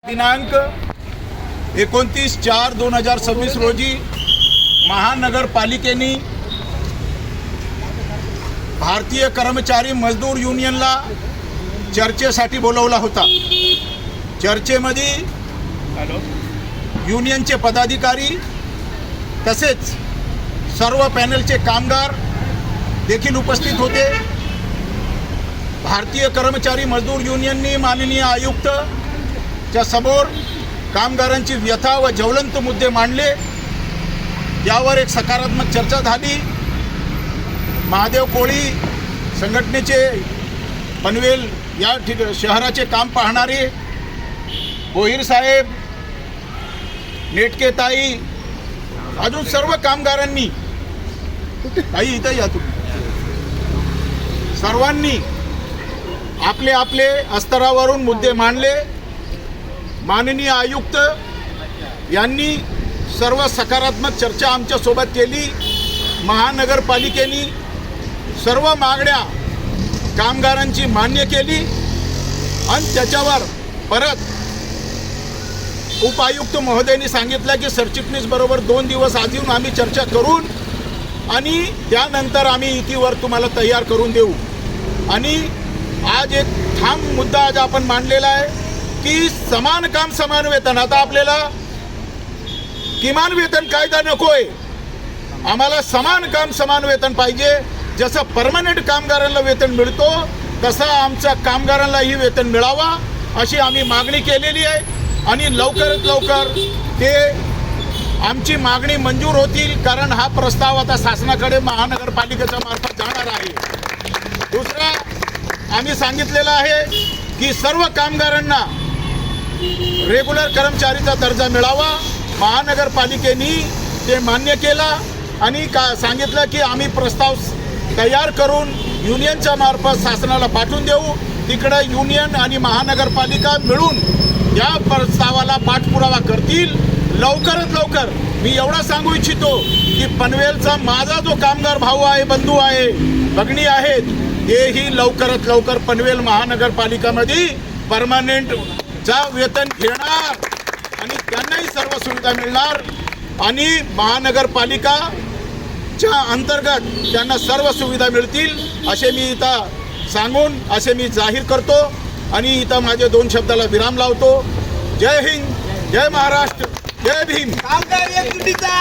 दिनांक 29/4/2026 रोजी महानगरपालिकेने भारतीय कर्मचारी मजदूर युनियनला चर्चेसाठी बोलवला होता। चर्चेमध्ये युनियनचे पदाधिकारी तसेच सर्व पॅनलचे कामगार देखील उपस्थित होते। भारतीय कर्मचारी मजदूर युनियनने माननीय आयुक्त च्या समोर कामगारांची व्यथा व ज्वलंत मुद्दे मांडले। यावर एक सकारात्मक चर्चा झाली। महादेव कोळी संघटनेचे पनवेल या शहराचे काम पाहणारे गोहिर साहेब, नेटकेताई, अजून सर्व कामगारांनी ताई इथं या तुम्ही, सर्वांनी आपले आपले स्तरावरून मुद्दे मांडले। माननीय आयुक्त यांनी सर्व सकारात्मक चर्चा आमच्या सोबत केली। महानगरपालिकेने सर्व मागण्या कामगारांची मान्य केली आणि त्याच्यावर परत उपायुक्त महोदयांनी सांगितलं की सरचिटणीस बरोबर 2 दिवस आधीच आम्ही चर्चा करून आणि त्यानंतर आम्ही इतीवर तुम्हाला तयार करून देऊ। आणि आज एक ठाम मुद्दा आज आपण मांडलेला आहे की समान काम समान वेतन। आता आपल्याला किमान वेतन कायदा नकोय, आम्हाला समान काम समान वेतन पाहिजे। जसं परमनंट कामगारांना वेतन मिळतो तसं आमच्या कामगारांनाही वेतन मिळावा अशी आम्ही मागणी केलेली आहे। आणि लवकरात लवकर ते आमची मागणी मंजूर होतील, कारण हा प्रस्ताव आता शासनाकडे महानगरपालिकेच्या मार्फत जाणार आहे। दुसरा आम्ही सांगितलेलं आहे की सर्व कामगारांना रेग्युलर कर्मचारीचा दर्जा मिळावा। महानगरपालिकेने ते मान्य केला आणि सांगितलं की आम्ही प्रस्ताव तयार करून युनियनच्या मार्फत शासनाला पाठवून देऊ। तिकडे युनियन आणि महानगरपालिका मिळून या प्रस्तावाला पाठपुरावा करतील। लवकरात लवकर मी एवढा सांगू इच्छितो की पनवेलचा माझा जो कामगार भाऊ आहे, बंधू आहे, भगिनी आहेत, तेही लवकरात लवकर पनवेल महानगरपालिकामध्ये परमनंटचा वेतन घेणार आणि त्यांनाही सर्व सुविधा मिळणार आणि महानगरपालिकाच्या अंतर्गत त्यांना सर्व सुविधा मिळतील असे मी इथं सांगून असे मी जाहीर करतो आणि इथं माझे 2 शब्दाला विराम लावतो। जय हिंद, जय महाराष्ट्र, जय भीम। कामगार एकजुटीचा